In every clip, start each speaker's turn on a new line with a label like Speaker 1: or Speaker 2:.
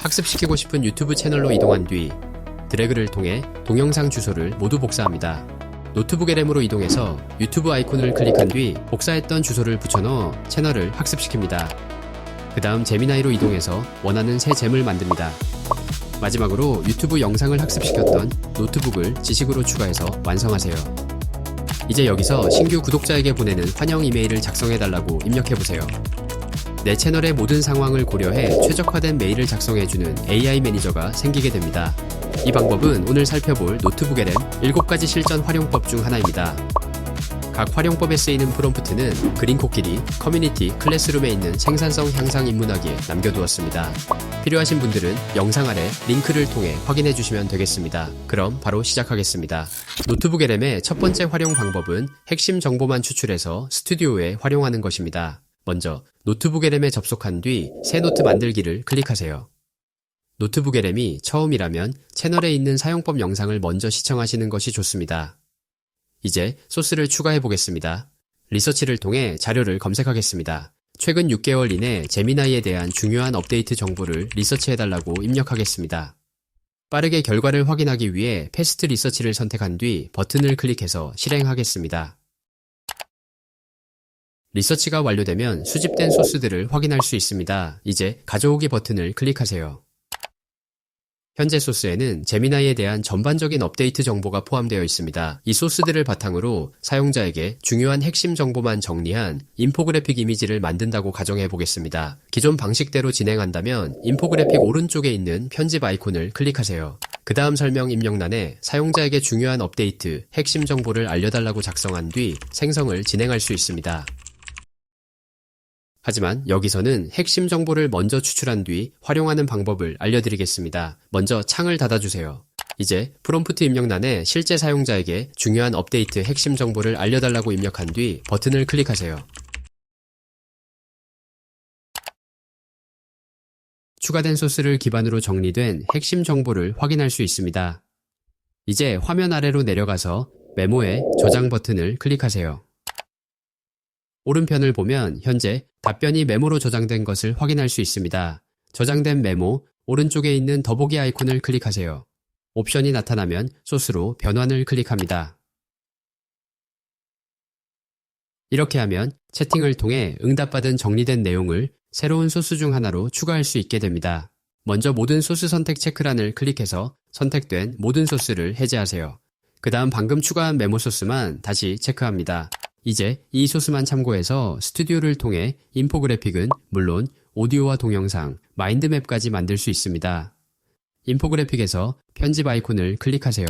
Speaker 1: 학습시키고 싶은 유튜브 채널로 이동한 뒤 드래그를 통해 동영상 주소를 모두 복사합니다. 노트북 LM으로 이동해서 유튜브 아이콘을 클릭한 뒤 복사했던 주소를 붙여넣어 채널을 학습시킵니다. 그 다음 제미나이로 이동해서 원하는 새 잼을 만듭니다. 마지막으로 유튜브 영상을 학습시켰던 노트북을 지식으로 추가해서 완성하세요. 이제 여기서 신규 구독자에게 보내는 환영 이메일을 작성해달라고 입력해보세요. 내 채널의 모든 상황을 고려해 최적화된 메일을 작성해주는 AI 매니저가 생기게 됩니다. 이 방법은 오늘 살펴볼 노트북 LM 7가지 실전 활용법 중 하나입니다. 각 활용법에 쓰이는 프롬프트는 그린코끼리 커뮤니티 클래스룸에 있는 생산성 향상 인문학에 남겨두었습니다. 필요하신 분들은 영상 아래 링크를 통해 확인해 주시면 되겠습니다. 그럼 바로 시작하겠습니다. 노트북 LM의 첫 번째 활용 방법은 핵심 정보만 추출해서 스튜디오에 활용하는 것입니다. 먼저 노트북 LM에 접속한 뒤 새 노트 만들기를 클릭하세요. 노트북 LM이 처음이라면 채널에 있는 사용법 영상을 먼저 시청하시는 것이 좋습니다. 이제 소스를 추가해 보겠습니다. 리서치를 통해 자료를 검색하겠습니다. 최근 6개월 이내 제미나이에 대한 중요한 업데이트 정보를 리서치해달라고 입력하겠습니다. 빠르게 결과를 확인하기 위해 패스트 리서치를 선택한 뒤 버튼을 클릭해서 실행하겠습니다. 리서치가 완료되면 수집된 소스들을 확인할 수 있습니다. 이제 가져오기 버튼을 클릭하세요. 현재 소스에는 제미나이에 대한 전반적인 업데이트 정보가 포함되어 있습니다. 이 소스들을 바탕으로 사용자에게 중요한 핵심 정보만 정리한 인포그래픽 이미지를 만든다고 가정해 보겠습니다. 기존 방식대로 진행한다면 인포그래픽 오른쪽에 있는 편집 아이콘을 클릭하세요. 그 다음 설명 입력란에 사용자에게 중요한 업데이트, 핵심 정보를 알려달라고 작성한 뒤 생성을 진행할 수 있습니다. 하지만 여기서는 핵심 정보를 먼저 추출한 뒤 활용하는 방법을 알려드리겠습니다. 먼저 창을 닫아주세요. 이제 프롬프트 입력란에 실제 사용자에게 중요한 업데이트 핵심 정보를 알려달라고 입력한 뒤 버튼을 클릭하세요. 추가된 소스를 기반으로 정리된 핵심 정보를 확인할 수 있습니다. 이제 화면 아래로 내려가서 메모에 저장 버튼을 클릭하세요. 오른편을 보면 현재 답변이 메모로 저장된 것을 확인할 수 있습니다. 저장된 메모 오른쪽에 있는 더보기 아이콘을 클릭하세요. 옵션이 나타나면 소스로 변환을 클릭합니다. 이렇게 하면 채팅을 통해 응답받은 정리된 내용을 새로운 소스 중 하나로 추가할 수 있게 됩니다. 먼저 모든 소스 선택 체크란을 클릭해서 선택된 모든 소스를 해제하세요. 그 다음 방금 추가한 메모 소스만 다시 체크합니다. 이제 이 소스만 참고해서 스튜디오를 통해 인포그래픽은 물론 오디오와 동영상, 마인드맵까지 만들 수 있습니다. 인포그래픽에서 편집 아이콘을 클릭하세요.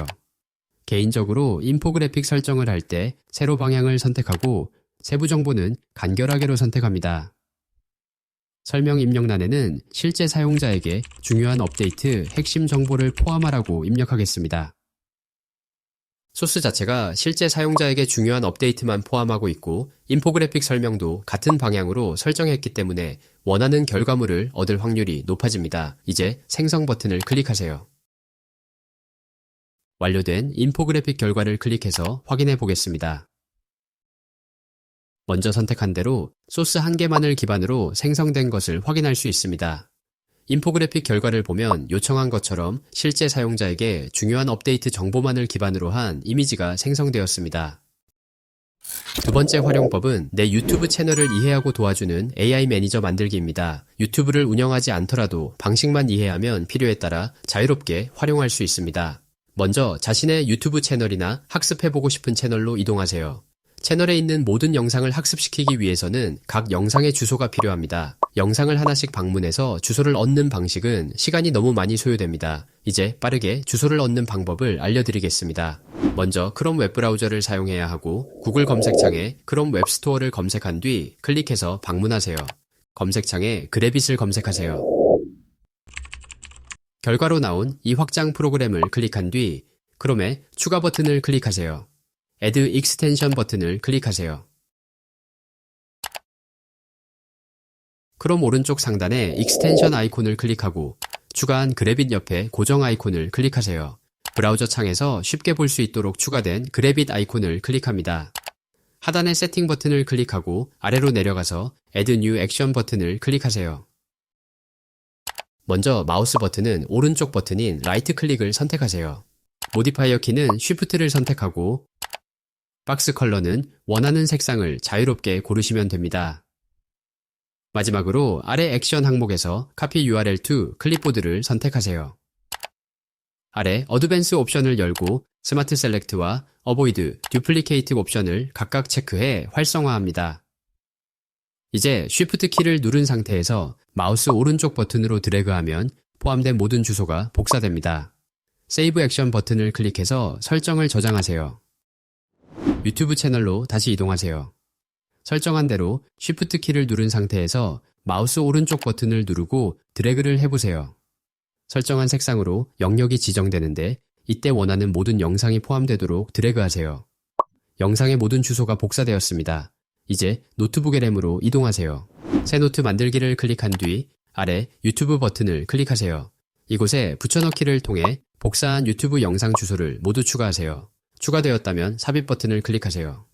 Speaker 1: 개인적으로 인포그래픽 설정을 할 때 세로 방향을 선택하고 세부 정보는 간결하게로 선택합니다. 설명 입력란에는 실제 사용자에게 중요한 업데이트, 핵심 정보를 포함하라고 입력하겠습니다. 소스 자체가 실제 사용자에게 중요한 업데이트만 포함하고 있고 인포그래픽 설명도 같은 방향으로 설정했기 때문에 원하는 결과물을 얻을 확률이 높아집니다. 이제 생성 버튼을 클릭하세요. 완료된 인포그래픽 결과를 클릭해서 확인해 보겠습니다. 먼저 선택한 대로 소스 한 개만을 기반으로 생성된 것을 확인할 수 있습니다. 인포그래픽 결과를 보면 요청한 것처럼 실제 사용자에게 중요한 업데이트 정보만을 기반으로 한 이미지가 생성되었습니다. 두 번째 활용법은 내 유튜브 채널을 이해하고 도와주는 AI 매니저 만들기입니다. 유튜브를 운영하지 않더라도 방식만 이해하면 필요에 따라 자유롭게 활용할 수 있습니다. 먼저 자신의 유튜브 채널이나 학습해보고 싶은 채널로 이동하세요. 채널에 있는 모든 영상을 학습시키기 위해서는 각 영상의 주소가 필요합니다. 영상을 하나씩 방문해서 주소를 얻는 방식은 시간이 너무 많이 소요됩니다. 이제 빠르게 주소를 얻는 방법을 알려드리겠습니다. 먼저 크롬 웹브라우저를 사용해야 하고 구글 검색창에 크롬 웹스토어를 검색한 뒤 클릭해서 방문하세요. 검색창에 그래빗을 검색하세요. 결과로 나온 이 확장 프로그램을 클릭한 뒤 크롬에 추가 버튼을 클릭하세요. Add Extension 버튼을 클릭하세요. 크롬 오른쪽 상단에 익스텐션 아이콘을 클릭하고 추가한 그래빗 옆에 고정 아이콘을 클릭하세요. 브라우저 창에서 쉽게 볼 수 있도록 추가된 그래빗 아이콘을 클릭합니다. 하단의 세팅 버튼을 클릭하고 아래로 내려가서 Add New Action 버튼을 클릭하세요. 먼저 마우스 버튼은 오른쪽 버튼인 라이트 클릭을 선택하세요. 모디파이어 키는 쉬프트를 선택하고 박스 컬러는 원하는 색상을 자유롭게 고르시면 됩니다. 마지막으로 아래 액션 항목에서 Copy URL to 클립보드를 선택하세요. 아래 어드밴스 옵션을 열고 스마트 셀렉트와 어보이드, 듀플리케이트 옵션을 각각 체크해 활성화합니다. 이제 쉬프트 키를 누른 상태에서 마우스 오른쪽 버튼으로 드래그하면 포함된 모든 주소가 복사됩니다. 세이브 액션 버튼을 클릭해서 설정을 저장하세요. 유튜브 채널로 다시 이동하세요. 설정한 대로 쉬프트 키를 누른 상태에서 마우스 오른쪽 버튼을 누르고 드래그를 해보세요. 설정한 색상으로 영역이 지정되는데 이때 원하는 모든 영상이 포함되도록 드래그하세요. 영상의 모든 주소가 복사되었습니다. 이제 노트북의 램으로 이동하세요. 새 노트 만들기를 클릭한 뒤 아래 유튜브 버튼을 클릭하세요. 이곳에 붙여넣기를 통해 복사한 유튜브 영상 주소를 모두 추가하세요. 추가되었다면 삽입 버튼을 클릭하세요.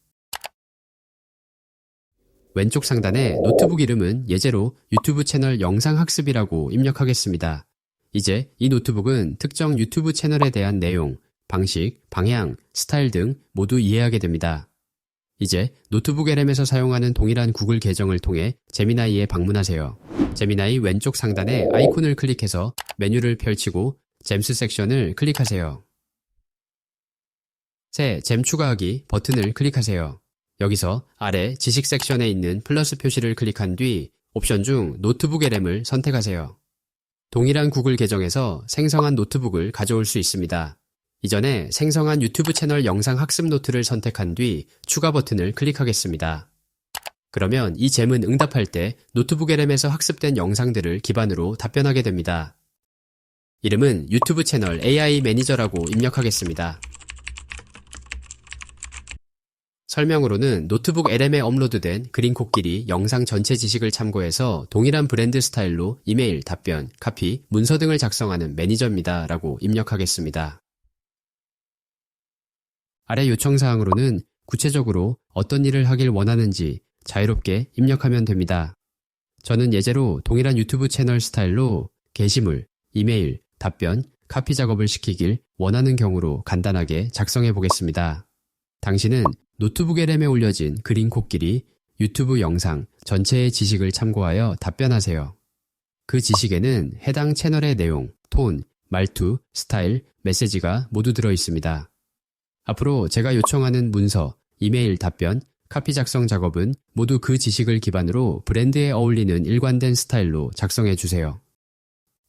Speaker 1: 왼쪽 상단에 노트북 이름은 예제로 유튜브 채널 영상학습이라고 입력하겠습니다. 이제 이 노트북은 특정 유튜브 채널에 대한 내용, 방식, 방향, 스타일 등 모두 이해하게 됩니다. 이제 노트북 LM에서 사용하는 동일한 구글 계정을 통해 제미나이에 방문하세요. 제미나이 왼쪽 상단에 아이콘을 클릭해서 메뉴를 펼치고 잼스 섹션을 클릭하세요. 새 잼 추가하기 버튼을 클릭하세요. 여기서 아래 지식 섹션에 있는 플러스 표시를 클릭한 뒤 옵션 중 노트북 LM을 선택하세요. 동일한 구글 계정에서 생성한 노트북을 가져올 수 있습니다. 이전에 생성한 유튜브 채널 영상 학습 노트를 선택한 뒤 추가 버튼을 클릭하겠습니다. 그러면 이 잼은 응답할 때 노트북 LM에서 학습된 영상들을 기반으로 답변하게 됩니다. 이름은 유튜브 채널 AI 매니저라고 입력하겠습니다. 설명으로는 노트북 LM에 업로드된 그린 코끼리 영상 전체 지식을 참고해서 동일한 브랜드 스타일로 이메일, 답변, 카피, 문서 등을 작성하는 매니저입니다 라고 입력하겠습니다. 아래 요청사항으로는 구체적으로 어떤 일을 하길 원하는지 자유롭게 입력하면 됩니다. 저는 예제로 동일한 유튜브 채널 스타일로 게시물, 이메일, 답변, 카피 작업을 시키길 원하는 경우로 간단하게 작성해 보겠습니다. 당신은 노트북 LM에 올려진 그린 코끼리 유튜브 영상 전체의 지식을 참고하여 답변하세요. 그 지식에는 해당 채널의 내용, 톤, 말투, 스타일, 메시지가 모두 들어 있습니다. 앞으로 제가 요청하는 문서, 이메일 답변, 카피 작성 작업은 모두 그 지식을 기반으로 브랜드에 어울리는 일관된 스타일로 작성해 주세요.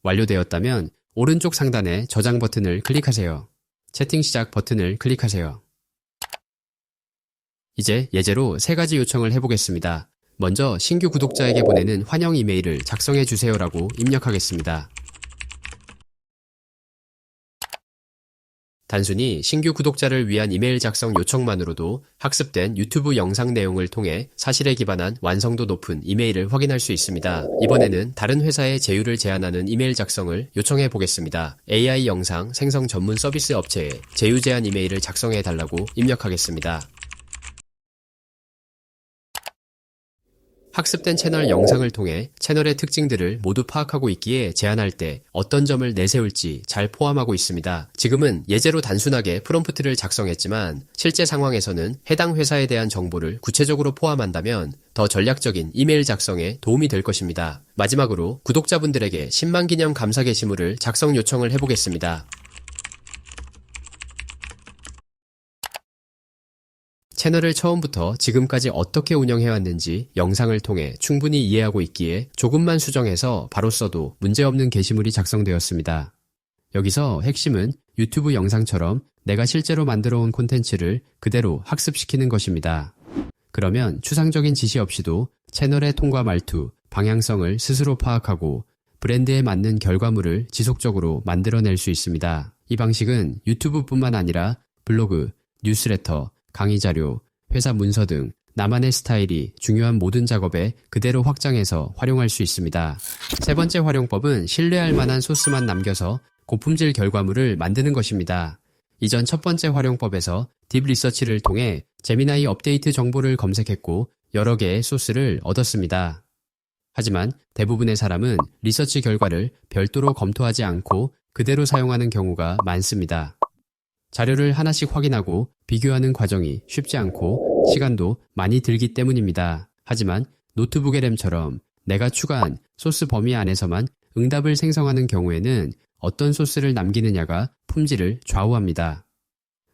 Speaker 1: 완료되었다면 오른쪽 상단의 저장 버튼을 클릭하세요. 채팅 시작 버튼을 클릭하세요. 이제 예제로 3가지 요청을 해보겠습니다. 먼저 신규 구독자에게 보내는 환영 이메일을 작성해 주세요라고 입력하겠습니다. 단순히 신규 구독자를 위한 이메일 작성 요청만으로도 학습된 유튜브 영상 내용을 통해 사실에 기반한 완성도 높은 이메일을 확인할 수 있습니다. 이번에는 다른 회사의 제휴를 제안하는 이메일 작성을 요청해 보겠습니다. AI 영상 생성 전문 서비스 업체에 제휴 제안 이메일을 작성해 달라고 입력하겠습니다. 학습된 채널 영상을 통해 채널의 특징들을 모두 파악하고 있기에 제안할 때 어떤 점을 내세울지 잘 포함하고 있습니다. 지금은 예제로 단순하게 프롬프트를 작성했지만 실제 상황에서는 해당 회사에 대한 정보를 구체적으로 포함한다면 더 전략적인 이메일 작성에 도움이 될 것입니다. 마지막으로 구독자분들에게 10만 기념 감사 게시물을 작성 요청을 해보겠습니다. 채널을 처음부터 지금까지 어떻게 운영해왔는지 영상을 통해 충분히 이해하고 있기에 조금만 수정해서 바로 써도 문제없는 게시물이 작성되었습니다. 여기서 핵심은 유튜브 영상처럼 내가 실제로 만들어온 콘텐츠를 그대로 학습시키는 것입니다. 그러면 추상적인 지시 없이도 채널의 톤과 말투, 방향성을 스스로 파악하고 브랜드에 맞는 결과물을 지속적으로 만들어낼 수 있습니다. 이 방식은 유튜브뿐만 아니라 블로그, 뉴스레터, 강의 자료, 회사 문서 등 나만의 스타일이 중요한 모든 작업에 그대로 확장해서 활용할 수 있습니다. 세 번째 활용법은 신뢰할 만한 소스만 남겨서 고품질 결과물을 만드는 것입니다. 이전 첫 번째 활용법에서 딥 리서치를 통해 제미나이 업데이트 정보를 검색했고 여러 개의 소스를 얻었습니다. 하지만 대부분의 사람은 리서치 결과를 별도로 검토하지 않고 그대로 사용하는 경우가 많습니다. 자료를 하나씩 확인하고 비교하는 과정이 쉽지 않고 시간도 많이 들기 때문입니다. 하지만 노트북의 램처럼 내가 추가한 소스 범위 안에서만 응답을 생성하는 경우에는 어떤 소스를 남기느냐가 품질을 좌우합니다.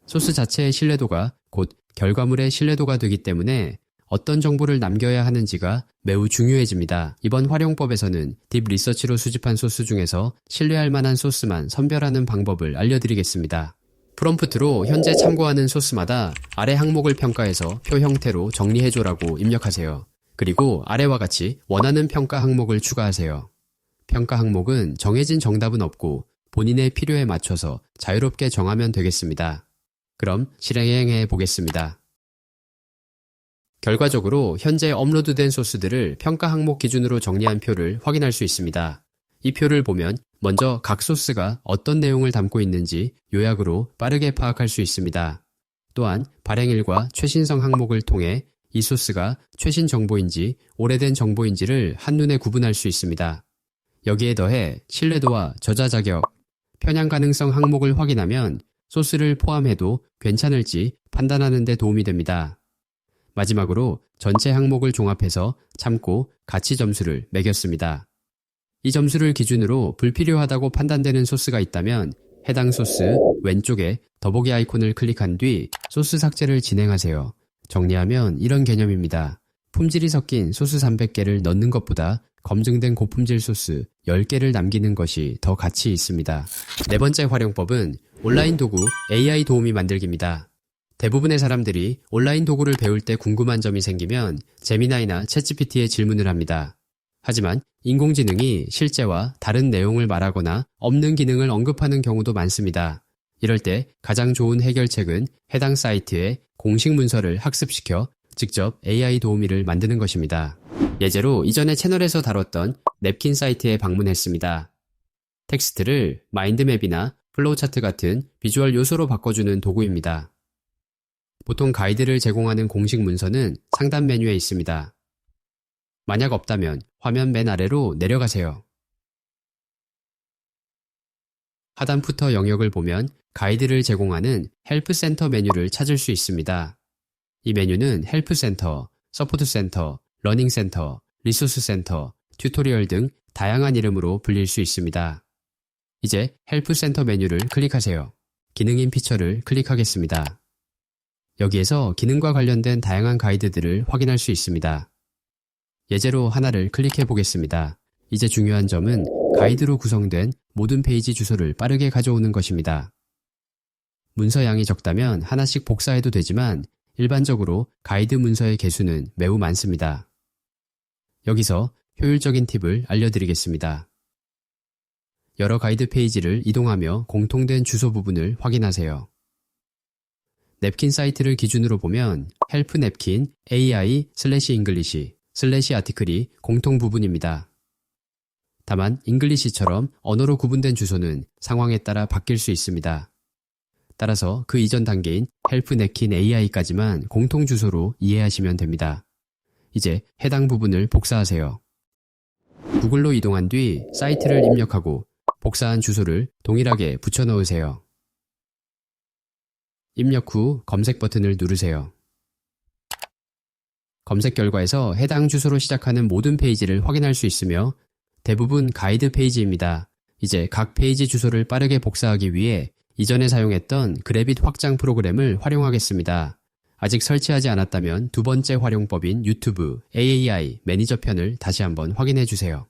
Speaker 1: 소스 자체의 신뢰도가 곧 결과물의 신뢰도가 되기 때문에 어떤 정보를 남겨야 하는지가 매우 중요해집니다. 이번 활용법에서는 딥 리서치로 수집한 소스 중에서 신뢰할 만한 소스만 선별하는 방법을 알려드리겠습니다. 프롬프트로 현재 참고하는 소스마다 아래 항목을 평가해서 표 형태로 정리해줘라고 입력하세요. 그리고 아래와 같이 원하는 평가 항목을 추가하세요. 평가 항목은 정해진 정답은 없고 본인의 필요에 맞춰서 자유롭게 정하면 되겠습니다. 그럼 실행해 보겠습니다. 결과적으로 현재 업로드된 소스들을 평가 항목 기준으로 정리한 표를 확인할 수 있습니다. 이 표를 보면 먼저 각 소스가 어떤 내용을 담고 있는지 요약으로 빠르게 파악할 수 있습니다. 또한 발행일과 최신성 항목을 통해 이 소스가 최신 정보인지 오래된 정보인지를 한눈에 구분할 수 있습니다. 여기에 더해 신뢰도와 저자 자격, 편향 가능성 항목을 확인하면 소스를 포함해도 괜찮을지 판단하는 데 도움이 됩니다. 마지막으로 전체 항목을 종합해서 참고 가치 점수를 매겼습니다. 이 점수를 기준으로 불필요하다고 판단되는 소스가 있다면 해당 소스 왼쪽에 더보기 아이콘을 클릭한 뒤 소스 삭제를 진행하세요. 정리하면 이런 개념입니다. 품질이 섞인 소스 300개를 넣는 것보다 검증된 고품질 소스 10개를 남기는 것이 더 가치 있습니다. 네 번째 활용법은 온라인 도구 AI 도우미 만들기입니다. 대부분의 사람들이 온라인 도구를 배울 때 궁금한 점이 생기면 제미나이나 챗GPT에 질문을 합니다. 하지만 인공지능이 실제와 다른 내용을 말하거나 없는 기능을 언급하는 경우도 많습니다. 이럴 때 가장 좋은 해결책은 해당 사이트에 공식 문서를 학습시켜 직접 AI 도우미를 만드는 것입니다. 예제로 이전에 채널에서 다뤘던 냅킨 사이트에 방문했습니다. 텍스트를 마인드맵이나 플로우 차트 같은 비주얼 요소로 바꿔주는 도구입니다. 보통 가이드를 제공하는 공식 문서는 상단 메뉴에 있습니다. 만약 없다면 화면 맨 아래로 내려가세요. 하단 푸터 영역을 보면 가이드를 제공하는 헬프 센터 메뉴를 찾을 수 있습니다. 이 메뉴는 헬프 센터, 서포트 센터, 러닝 센터, 리소스 센터, 튜토리얼 등 다양한 이름으로 불릴 수 있습니다. 이제 헬프 센터 메뉴를 클릭하세요. 기능인 피처를 클릭하겠습니다. 여기에서 기능과 관련된 다양한 가이드들을 확인할 수 있습니다. 예제로 하나를 클릭해 보겠습니다. 이제 중요한 점은 가이드로 구성된 모든 페이지 주소를 빠르게 가져오는 것입니다. 문서 양이 적다면 하나씩 복사해도 되지만 일반적으로 가이드 문서의 개수는 매우 많습니다. 여기서 효율적인 팁을 알려드리겠습니다. 여러 가이드 페이지를 이동하며 공통된 주소 부분을 확인하세요. 냅킨 사이트를 기준으로 보면 헬프 냅킨 AI/English /아티클이 공통 부분입니다. 다만 잉글리시처럼 언어로 구분된 주소는 상황에 따라 바뀔 수 있습니다. 따라서 그 이전 단계인 헬프 냅킨 AI까지만 공통 주소로 이해하시면 됩니다. 이제 해당 부분을 복사하세요. 구글로 이동한 뒤 사이트를 입력하고 복사한 주소를 동일하게 붙여 넣으세요. 입력 후 검색 버튼을 누르세요. 검색 결과에서 해당 주소로 시작하는 모든 페이지를 확인할 수 있으며 대부분 가이드 페이지입니다. 이제 각 페이지 주소를 빠르게 복사하기 위해 이전에 사용했던 그래빗 확장 프로그램을 활용하겠습니다. 아직 설치하지 않았다면 두 번째 활용법인 유튜브 AI 매니저 편을 다시 한번 확인해 주세요.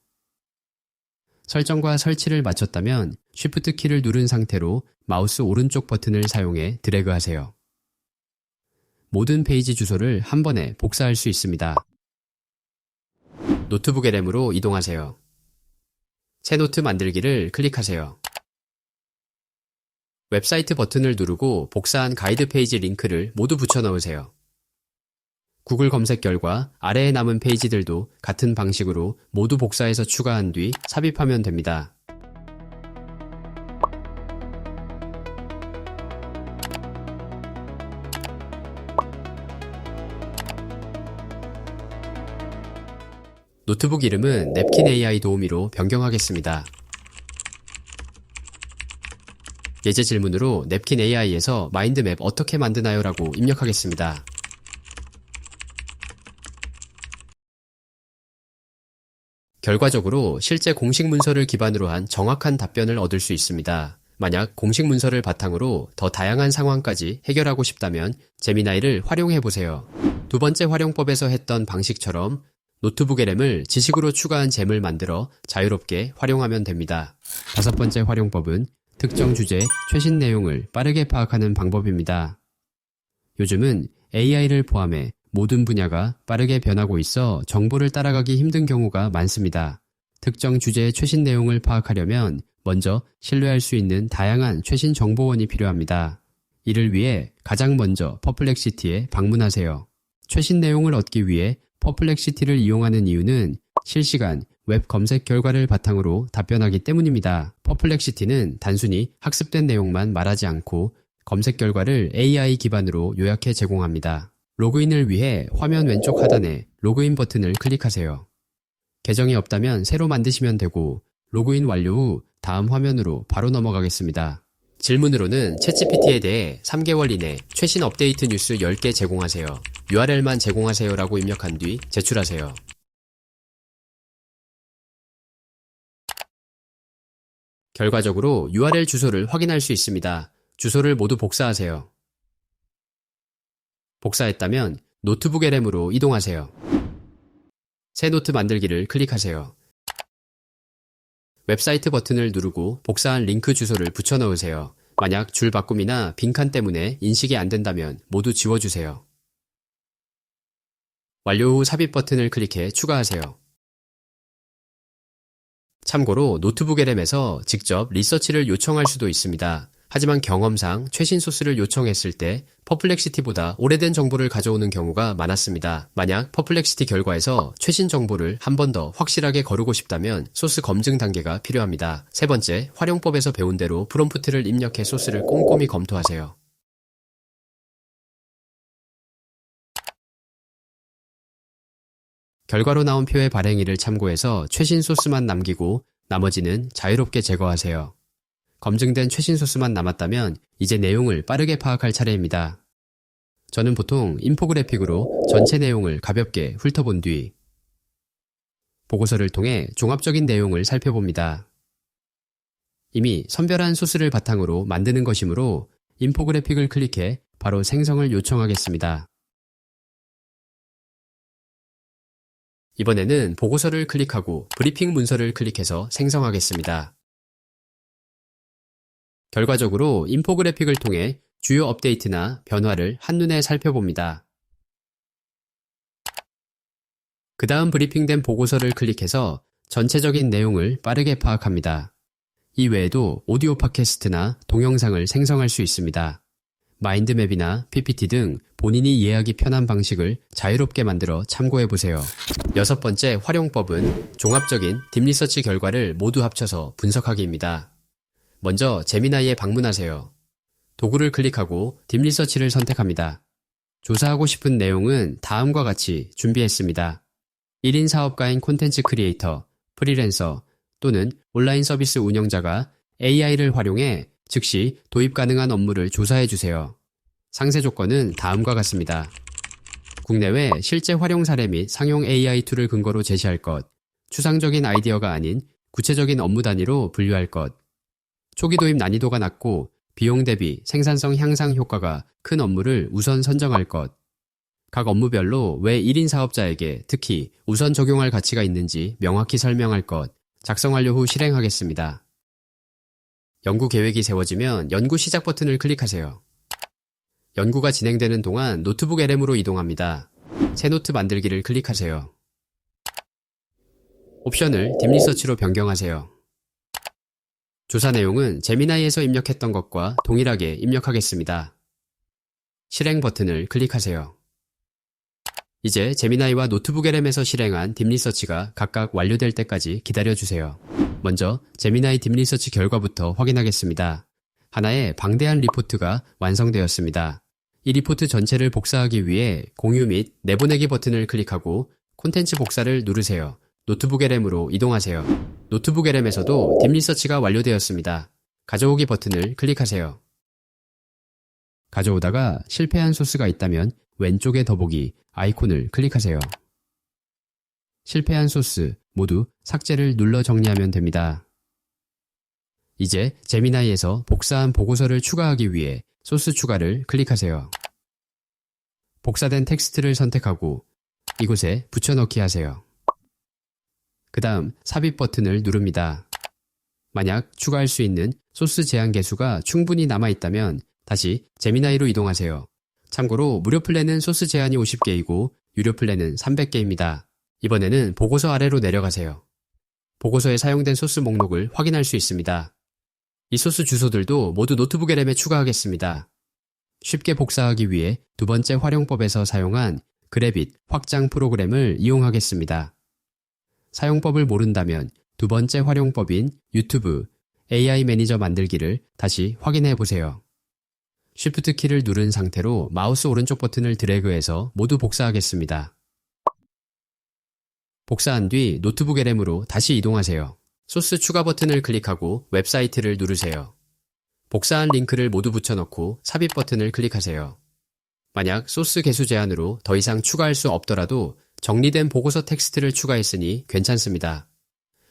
Speaker 1: 설정과 설치를 마쳤다면 Shift 키를 누른 상태로 마우스 오른쪽 버튼을 사용해 드래그하세요. 모든 페이지 주소를 한 번에 복사할 수 있습니다. 노트북의 램으로 이동하세요. 새 노트 만들기를 클릭하세요. 웹사이트 버튼을 누르고 복사한 가이드 페이지 링크를 모두 붙여 넣으세요. 구글 검색 결과 아래에 남은 페이지들도 같은 방식으로 모두 복사해서 추가한 뒤 삽입하면 됩니다. 노트북 이름은 냅킨 AI 도우미로 변경하겠습니다. 예제 질문으로 냅킨 AI에서 마인드맵 어떻게 만드나요? 라고 입력하겠습니다. 결과적으로 실제 공식 문서를 기반으로 한 정확한 답변을 얻을 수 있습니다. 만약 공식 문서를 바탕으로 더 다양한 상황까지 해결하고 싶다면 제미나이를 활용해보세요. 두 번째 활용법에서 했던 방식처럼 노트북의 램을 지식으로 추가한 잼을 만들어 자유롭게 활용하면 됩니다. 다섯 번째 활용법은 특정 주제, 최신 내용을 빠르게 파악하는 방법입니다. 요즘은 AI를 포함해 모든 분야가 빠르게 변하고 있어 정보를 따라가기 힘든 경우가 많습니다. 특정 주제의 최신 내용을 파악하려면 먼저 신뢰할 수 있는 다양한 최신 정보원이 필요합니다. 이를 위해 가장 먼저 퍼플렉시티에 방문하세요. 최신 내용을 얻기 위해 퍼플렉시티를 이용하는 이유는 실시간 웹 검색 결과를 바탕으로 답변하기 때문입니다. 퍼플렉시티는 단순히 학습된 내용만 말하지 않고 검색 결과를 AI 기반으로 요약해 제공합니다. 로그인을 위해 화면 왼쪽 하단에 로그인 버튼을 클릭하세요. 계정이 없다면 새로 만드시면 되고 로그인 완료 후 다음 화면으로 바로 넘어가겠습니다. 질문으로는 챗GPT에 대해 3개월 이내 최신 업데이트 뉴스 10개 제공하세요. URL만 제공하세요 라고 입력한 뒤 제출하세요. 결과적으로 URL 주소를 확인할 수 있습니다. 주소를 모두 복사하세요. 복사했다면 노트북의 램으로 이동하세요. 새 노트 만들기를 클릭하세요. 웹사이트 버튼을 누르고 복사한 링크 주소를 붙여 넣으세요. 만약 줄 바꿈이나 빈칸 때문에 인식이 안 된다면 모두 지워주세요. 완료 후 삽입 버튼을 클릭해 추가하세요. 참고로 노트북의 램에서 직접 리서치를 요청할 수도 있습니다. 하지만 경험상 최신 소스를 요청했을 때 퍼플렉시티보다 오래된 정보를 가져오는 경우가 많았습니다. 만약 퍼플렉시티 결과에서 최신 정보를 한 번 더 확실하게 거르고 싶다면 소스 검증 단계가 필요합니다. 세 번째, 활용법에서 배운 대로 프롬프트를 입력해 소스를 꼼꼼히 검토하세요. 결과로 나온 표의 발행일을 참고해서 최신 소스만 남기고 나머지는 자유롭게 제거하세요. 검증된 최신 소스만 남았다면 이제 내용을 빠르게 파악할 차례입니다. 저는 보통 인포그래픽으로 전체 내용을 가볍게 훑어본 뒤 보고서를 통해 종합적인 내용을 살펴봅니다. 이미 선별한 소스를 바탕으로 만드는 것이므로 인포그래픽을 클릭해 바로 생성을 요청하겠습니다. 이번에는 보고서를 클릭하고 브리핑 문서를 클릭해서 생성하겠습니다. 결과적으로 인포그래픽을 통해 주요 업데이트나 변화를 한눈에 살펴봅니다. 그 다음 브리핑된 보고서를 클릭해서 전체적인 내용을 빠르게 파악합니다. 이 외에도 오디오 팟캐스트나 동영상을 생성할 수 있습니다. 마인드맵이나 PPT 등 본인이 이해하기 편한 방식을 자유롭게 만들어 참고해보세요. 여섯 번째 활용법은 종합적인 딥리서치 결과를 모두 합쳐서 분석하기입니다. 먼저 제미나이에 방문하세요. 도구를 클릭하고 딥리서치를 선택합니다. 조사하고 싶은 내용은 다음과 같이 준비했습니다. 1인 사업가인 콘텐츠 크리에이터, 프리랜서 또는 온라인 서비스 운영자가 AI를 활용해 즉시 도입 가능한 업무를 조사해주세요. 상세 조건은 다음과 같습니다. 국내외 실제 활용 사례 및 상용 AI 툴을 근거로 제시할 것, 추상적인 아이디어가 아닌 구체적인 업무 단위로 분류할 것, 초기 도입 난이도가 낮고 비용 대비 생산성 향상 효과가 큰 업무를 우선 선정할 것, 각 업무별로 왜 1인 사업자에게 특히 우선 적용할 가치가 있는지 명확히 설명할 것, 작성 완료 후 실행하겠습니다. 연구 계획이 세워지면 연구 시작 버튼을 클릭하세요. 연구가 진행되는 동안 노트북 LM으로 이동합니다. 새 노트 만들기를 클릭하세요. 옵션을 딥리서치로 변경하세요. 조사 내용은 제미나이에서 입력했던 것과 동일하게 입력하겠습니다. 실행 버튼을 클릭하세요. 이제 제미나이와 노트북 LM에서 실행한 딥리서치가 각각 완료될 때까지 기다려주세요. 먼저 제미나이 딥리서치 결과부터 확인하겠습니다. 하나의 방대한 리포트가 완성되었습니다. 이 리포트 전체를 복사하기 위해 공유 및 내보내기 버튼을 클릭하고 콘텐츠 복사를 누르세요. 노트북 LM으로 이동하세요. 노트북 LM에서도 딥 리서치가 완료되었습니다. 가져오기 버튼을 클릭하세요. 가져오다가 실패한 소스가 있다면 왼쪽의 더보기 아이콘을 클릭하세요. 실패한 소스 모두 삭제를 눌러 정리하면 됩니다. 이제 제미나이에서 복사한 보고서를 추가하기 위해 소스 추가를 클릭하세요. 복사된 텍스트를 선택하고 이곳에 붙여넣기 하세요. 그 다음 삽입 버튼을 누릅니다. 만약 추가할 수 있는 소스 제한 개수가 충분히 남아있다면 다시 제미나이로 이동하세요. 참고로 무료 플랜은 소스 제한이 50개이고 유료 플랜은 300개입니다. 이번에는 보고서 아래로 내려가세요. 보고서에 사용된 소스 목록을 확인할 수 있습니다. 이 소스 주소들도 모두 노트북 LM에 추가하겠습니다. 쉽게 복사하기 위해 두 번째 활용법에서 사용한 그래빗 확장 프로그램을 이용하겠습니다. 사용법을 모른다면 두 번째 활용법인 유튜브 AI 매니저 만들기를 다시 확인해 보세요. Shift 키를 누른 상태로 마우스 오른쪽 버튼을 드래그해서 모두 복사하겠습니다. 복사한 뒤 노트북 LM으로 다시 이동하세요. 소스 추가 버튼을 클릭하고 웹사이트를 누르세요. 복사한 링크를 모두 붙여넣고 삽입 버튼을 클릭하세요. 만약 소스 개수 제한으로 더 이상 추가할 수 없더라도 정리된 보고서 텍스트를 추가했으니 괜찮습니다.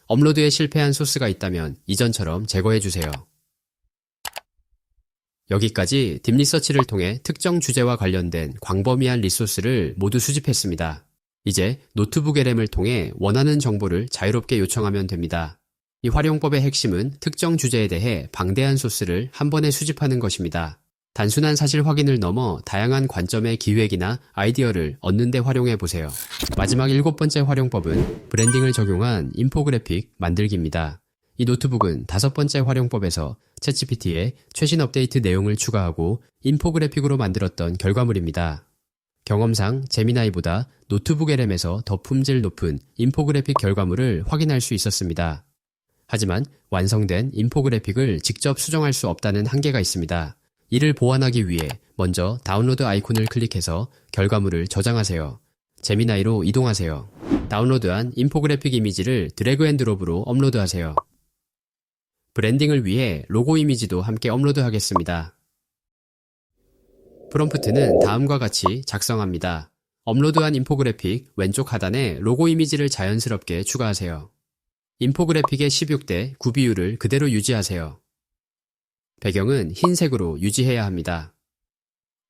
Speaker 1: 업로드에 실패한 소스가 있다면 이전처럼 제거해주세요. 여기까지 딥 리서치를 통해 특정 주제와 관련된 광범위한 리소스를 모두 수집했습니다. 이제 노트북 LM을 통해 원하는 정보를 자유롭게 요청하면 됩니다. 이 활용법의 핵심은 특정 주제에 대해 방대한 소스를 한 번에 수집하는 것입니다. 단순한 사실 확인을 넘어 다양한 관점의 기획이나 아이디어를 얻는 데 활용해 보세요. 마지막 7번째 활용법은 브랜딩을 적용한 인포그래픽 만들기입니다. 이 노트북은 5번째 활용법에서 챗GPT에 최신 업데이트 내용을 추가하고 인포그래픽으로 만들었던 결과물입니다. 경험상 제미나이보다 노트북 LM에서 더 품질 높은 인포그래픽 결과물을 확인할 수 있었습니다. 하지만 완성된 인포그래픽을 직접 수정할 수 없다는 한계가 있습니다. 이를 보완하기 위해 먼저 다운로드 아이콘을 클릭해서 결과물을 저장하세요. 제미나이로 이동하세요. 다운로드한 인포그래픽 이미지를 드래그 앤 드롭으로 업로드하세요. 브랜딩을 위해 로고 이미지도 함께 업로드하겠습니다. 프롬프트는 다음과 같이 작성합니다. 업로드한 인포그래픽 왼쪽 하단에 로고 이미지를 자연스럽게 추가하세요. 인포그래픽의 16대 9 비율을 그대로 유지하세요. 배경은 흰색으로 유지해야 합니다.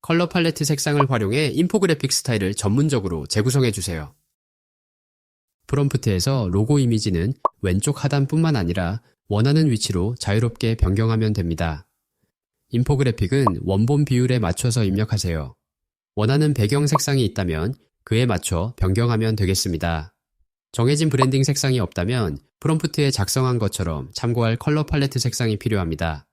Speaker 1: 컬러 팔레트 색상을 활용해 인포그래픽 스타일을 전문적으로 재구성해주세요. 프롬프트에서 로고 이미지는 왼쪽 하단뿐만 아니라 원하는 위치로 자유롭게 변경하면 됩니다. 인포그래픽은 원본 비율에 맞춰서 입력하세요. 원하는 배경 색상이 있다면 그에 맞춰 변경하면 되겠습니다. 정해진 브랜딩 색상이 없다면 프롬프트에 작성한 것처럼 참고할 컬러 팔레트 색상이 필요합니다.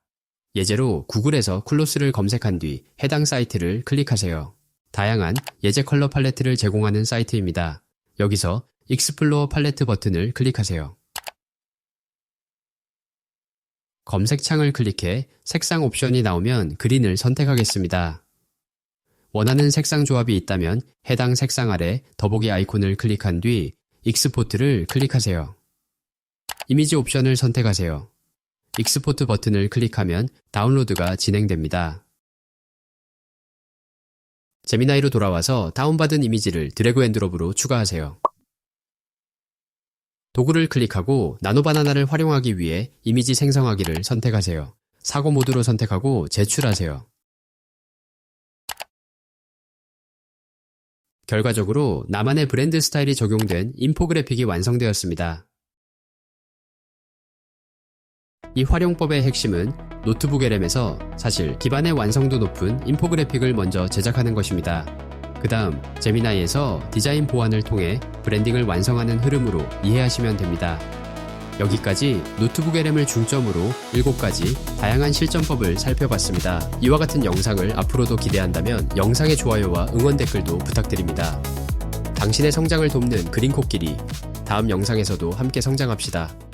Speaker 1: 예제로 구글에서 쿨로스를 검색한 뒤 해당 사이트를 클릭하세요. 다양한 예제 컬러 팔레트를 제공하는 사이트입니다. 여기서 익스플로어 팔레트 버튼을 클릭하세요. 검색창을 클릭해 색상 옵션이 나오면 그린을 선택하겠습니다. 원하는 색상 조합이 있다면 해당 색상 아래 더보기 아이콘을 클릭한 뒤 익스포트를 클릭하세요. 이미지 옵션을 선택하세요. 익스포트 버튼을 클릭하면 다운로드가 진행됩니다. 제미나이로 돌아와서 다운받은 이미지를 드래그 앤 드롭으로 추가하세요. 도구를 클릭하고 나노바나나를 활용하기 위해 이미지 생성하기를 선택하세요. 사고 모드로 선택하고 제출하세요. 결과적으로 나만의 브랜드 스타일이 적용된 인포그래픽이 완성되었습니다. 이 활용법의 핵심은 노트북 LM에서 사실 기반의 완성도 높은 인포그래픽을 먼저 제작하는 것입니다. 그 다음 제미나이에서 디자인 보완을 통해 브랜딩을 완성하는 흐름으로 이해하시면 됩니다. 여기까지 노트북 LM을 중점으로 7가지 다양한 실전법을 살펴봤습니다. 이와 같은 영상을 앞으로도 기대한다면 영상의 좋아요와 응원 댓글도 부탁드립니다. 당신의 성장을 돕는 그린 코끼리, 다음 영상에서도 함께 성장합시다.